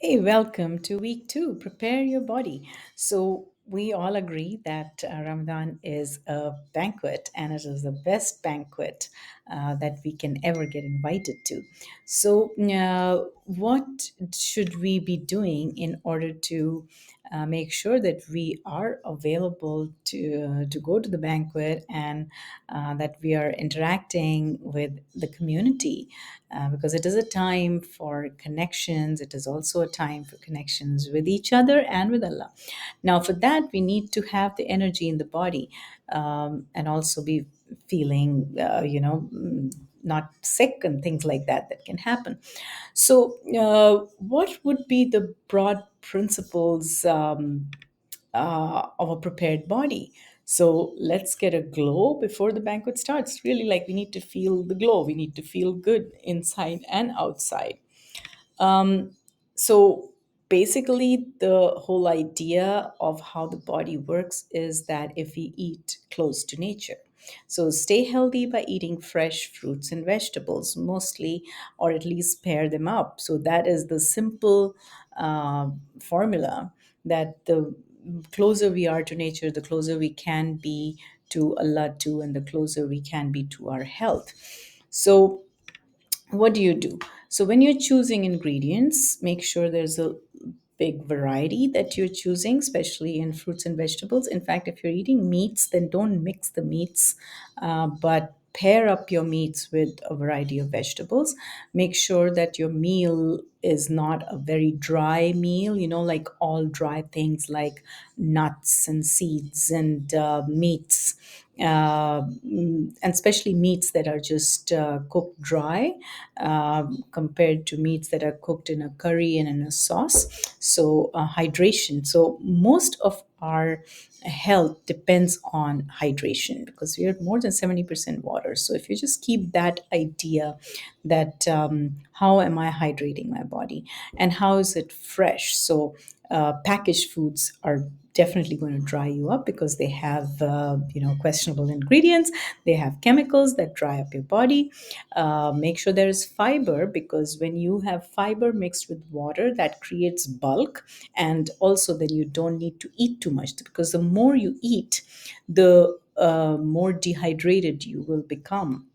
Hey, welcome to week two. Prepare your body. So, we all agree that Ramadan is a banquet and it is the best banquet that we can ever get invited to. So, what should we be doing in order to make sure that we are available to go to the banquet and that we are interacting with the community? Because it is a time for connections. It is also a time for connections with each other and with Allah. Now, for that, we need to have the energy in the body and also be feeling, not sick and things like that that can happen. So, what would be the broad principles of a prepared body? So let's get a glow before the banquet starts. Really, like we need to feel the glow. We need to feel good inside and outside. Um, so basically, the whole idea of how the body works is that if we eat close to nature, so stay healthy by eating fresh fruits and vegetables mostly, or at least pair them up. So that is the simple formula that the closer we are to nature, the closer we can be to Allah too, and the closer we can be to our health. So what do you do? So when you're choosing ingredients, make sure there's a big variety that you're choosing, especially in fruits and vegetables. In fact, if you're eating meats, then don't mix the meats, but pair up your meats with a variety of vegetables. Make sure that your meal is not a very dry meal, like all dry things like nuts and seeds and meats, and especially meats that are just cooked dry, compared to meats that are cooked in a curry and in a sauce. So, hydration. So, most of our health depends on hydration because we are more than 70% water. So, if you just keep that idea that how am I hydrating my body and how is it fresh? So, packaged foods are definitely going to dry you up because they have questionable ingredients. They have chemicals that dry up your body. Make sure there is fiber, because when you have fiber mixed with water, that creates bulk, and also then you don't need to eat too much, because the more you eat, the more dehydrated you will become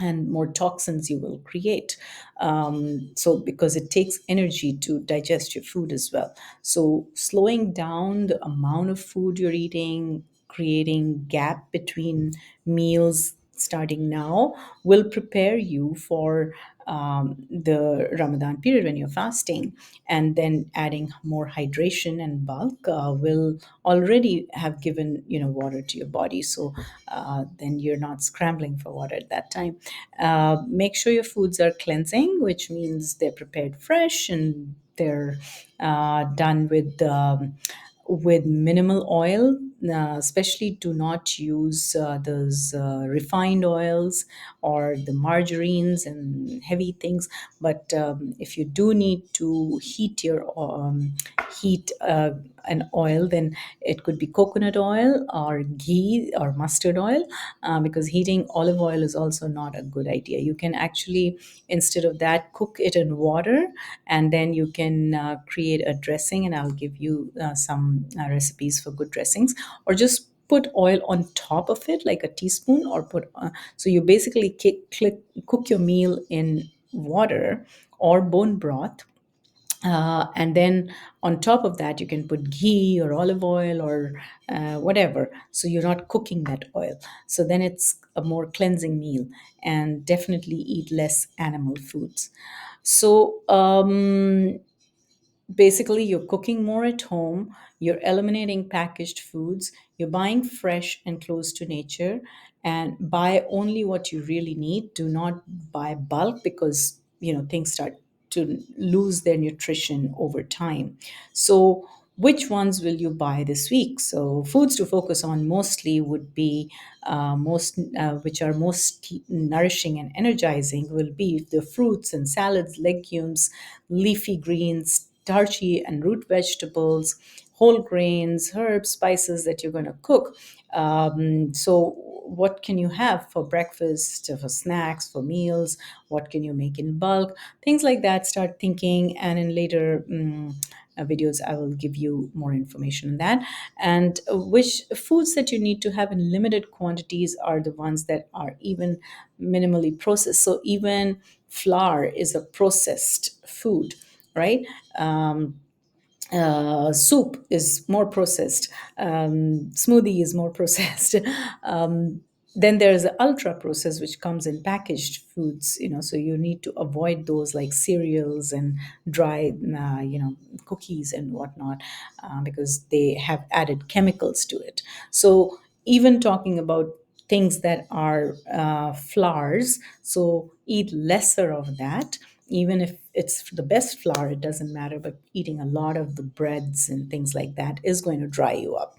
and more toxins you will create. So, because it takes energy to digest your food as well. So, slowing down the amount of food you're eating, creating gap between meals starting now will prepare you for the Ramadan period when you're fasting, and then adding more hydration and bulk will already have given water to your body. So then you're not scrambling for water at that time. Make sure your foods are cleansing, which means they're prepared fresh and they're done with minimal oil. Especially do not use those refined oils or the margarines and heavy things. But if you do need to heat an oil, then it could be coconut oil or ghee or mustard oil, because heating olive oil is also not a good idea. You can actually, instead of that, cook it in water, and then you can create a dressing, and I'll give you some recipes for good dressings, or just put oil on top of it like a teaspoon, or put so you basically cook your meal in water or bone broth, and then on top of that, you can put ghee or olive oil or whatever. So you're not cooking that oil. So then it's a more cleansing meal, and definitely eat less animal foods. So, basically, you're cooking more at home, you're eliminating packaged foods, you're buying fresh and close to nature, and buy only what you really need. Do not buy bulk, because things start to lose their nutrition over time. So which ones will you buy this week? So foods to focus on mostly would be most which are most nourishing and energizing will be the fruits and salads, legumes, leafy greens, starchy and root vegetables, whole grains, herbs, spices that you're going to cook. So what can you have for breakfast, for snacks, for meals? What can you make in bulk? Things like that. Start thinking, and in later videos, I will give you more information on that. And which foods that you need to have in limited quantities are the ones that are even minimally processed. So even flour is a processed food, right? Soup is more processed. Smoothie is more processed. um, then there's the ultra processed, which comes in packaged foods, so you need to avoid those, like cereals and dry cookies and whatnot, because they have added chemicals to it. So even talking about things that are flours, so eat lesser of that. Even if it's the best flour, it doesn't matter, but eating a lot of the breads and things like that is going to dry you up.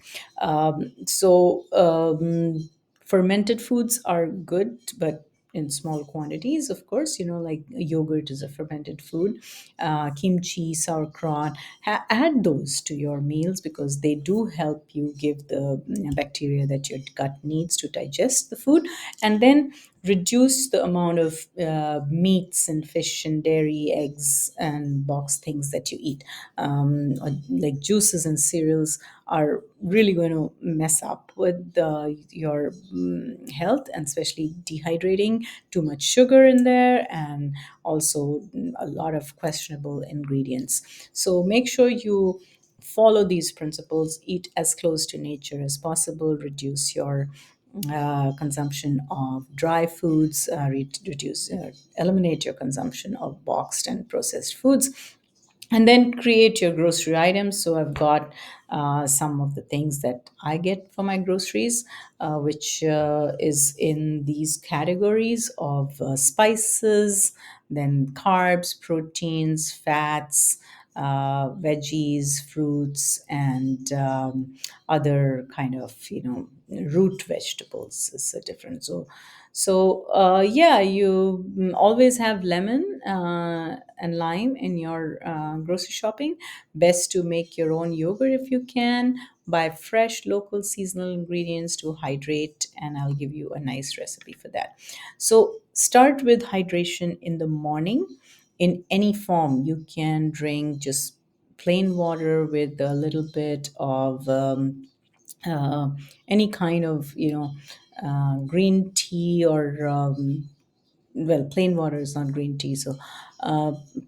Fermented foods are good, but in small quantities, of course. Like yogurt is a fermented food. Kimchi, sauerkraut, add those to your meals, because they do help you give the bacteria that your gut needs to digest the food. And then reduce the amount of meats and fish and dairy, eggs and boxed things that you eat. Like juices and cereals are really going to mess up with your health, and especially dehydrating, too much sugar in there, and also a lot of questionable ingredients. So make sure you follow these principles, eat as close to nature as possible, reduce your consumption of dry foods, eliminate your consumption of boxed and processed foods, and then create your grocery items. So I've got some of the things that I get for my groceries, which is in these categories of spices, then carbs, proteins, fats, veggies, fruits, and other kind of root vegetables is different. Yeah, you always have lemon and lime in your grocery shopping. Best to make your own yogurt if you can. Buy fresh, local, seasonal ingredients to hydrate, and I'll give you a nice recipe for that. So, start with hydration in the morning in any form. You can drink just plain water with a little bit of uh, any kind of green tea, or well, plain water is not green tea. So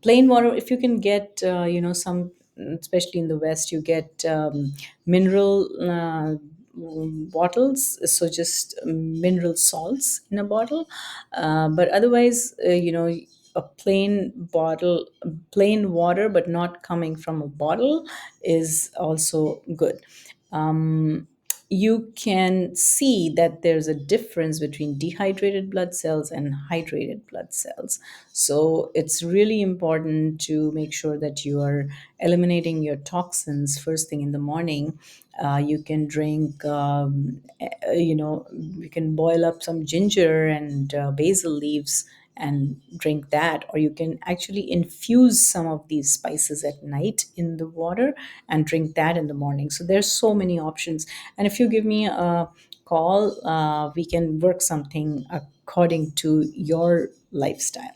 plain water, if you can get some, especially in the west, you get mineral bottles, so just mineral salts in a bottle. But otherwise, a plain bottle, plain water, but not coming from a bottle, is also good. You can see that there's a difference between dehydrated blood cells and hydrated blood cells. So it's really important to make sure that you are eliminating your toxins first thing in the morning. You can drink, you can boil up some ginger and basil leaves and drink that, or you can actually infuse some of these spices at night in the water and drink that in the morning. So there's so many options, and if you give me a call, we can work something according to your lifestyle.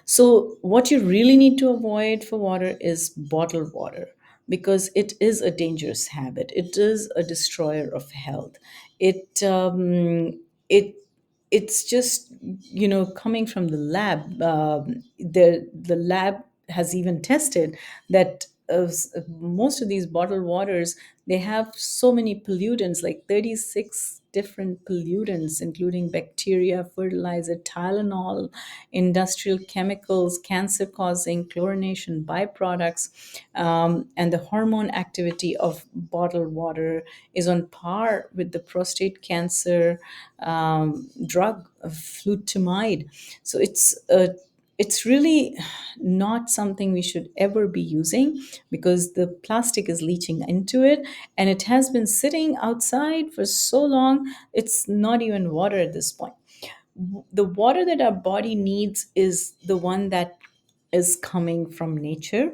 So, what you really need to avoid for water is bottled water, because it is a dangerous habit. It is a destroyer of health. It it it's just coming from the lab. The lab has even tested that most of these bottled waters, they have so many pollutants, like 36 different pollutants, including bacteria, fertilizer, Tylenol, industrial chemicals, cancer causing chlorination byproducts. And the hormone activity of bottled water is on par with the prostate cancer drug, flutamide. So it's really not something we should ever be using, because the plastic is leaching into it, and it has been sitting outside for so long, it's not even water at this point. The water that our body needs is the one that is coming from nature,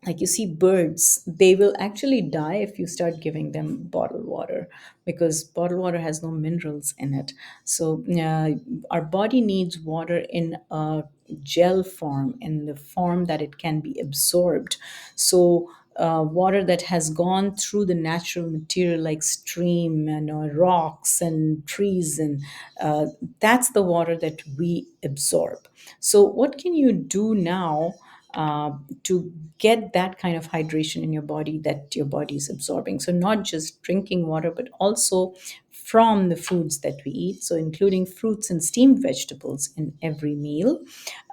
like you see birds, they will actually die if you start giving them bottled water, because bottled water has no minerals in it. So our body needs water in a gel form, in the form that it can be absorbed. So water that has gone through the natural material like stream and rocks and trees, and uh, that's the water that we absorb. So what can you do now uh, to get that kind of hydration in your body that your body is absorbing? So, not just drinking water, but also from the foods that we eat, so including fruits and steamed vegetables in every meal.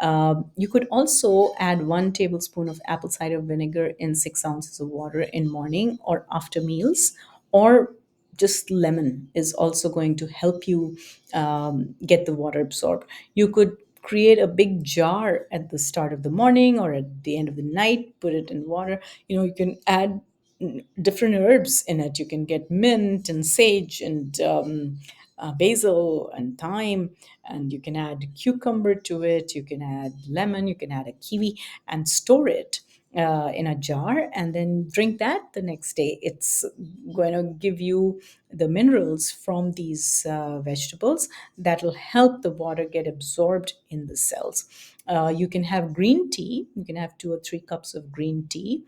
You could also add 1 tablespoon of apple cider vinegar in 6 ounces of water in morning or after meals, or just lemon is also going to help you get the water absorbed. You could create a big jar at the start of the morning or at the end of the night, put it in water. You can add different herbs in it. You can get mint and sage and basil and thyme, and you can add cucumber to it. You can add lemon, you can add a kiwi, and store it in a jar, and then drink that the next day. It's going to give you the minerals from these vegetables that will help the water get absorbed in the cells. You can have green tea. You can have 2 or 3 cups of green tea.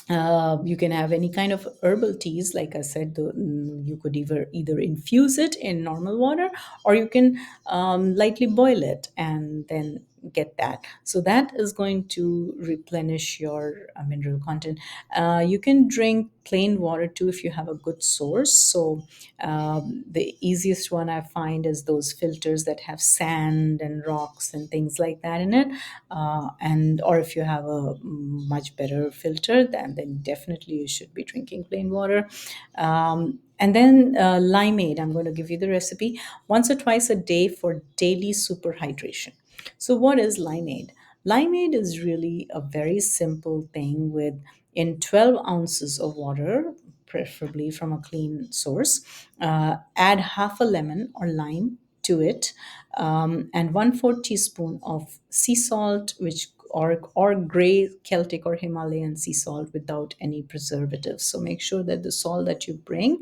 You can have any kind of herbal teas. Like I said, you could either infuse it in normal water, or you can lightly boil it and then get that. So that is going to replenish your mineral content. You can drink plain water too if you have a good source. So the easiest one I find is those filters that have sand and rocks and things like that in it. And or if you have a much better filter, then definitely you should be drinking plain water. And then limeade, I'm going to give you the recipe: once or twice a day for daily super hydration. So what is limeade? Limeade is really a very simple thing. With In 12 ounces of water, preferably from a clean source, add half a lemon or lime to it, and 1/4 teaspoon of sea salt, which or gray Celtic or Himalayan sea salt without any preservatives. So make sure that the salt that you bring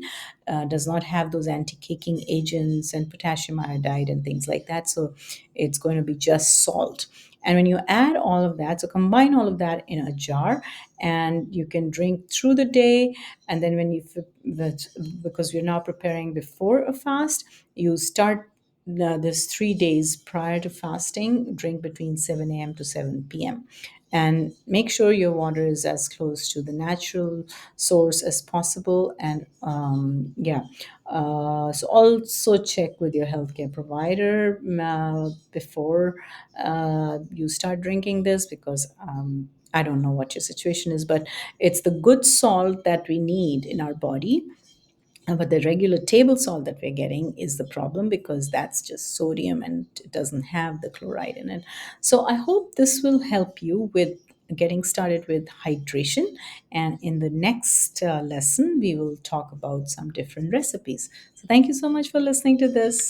does not have those anti-caking agents and potassium iodide and things like that. So it's going to be just salt. And when you add all of that, so combine all of that in a jar, and you can drink through the day. And then because we're now preparing before a fast, you start this 3 days prior to fasting, drink between 7 a.m. to 7 p.m. And make sure your water is as close to the natural source as possible. And so also check with your healthcare provider before you start drinking this, because I don't know what your situation is, but it's the good salt that we need in our body. But the regular table salt that we're getting is the problem, because that's just sodium and it doesn't have the chloride in it. So I hope this will help you with getting started with hydration. And in the next lesson, we will talk about some different recipes. So thank you so much for listening to this.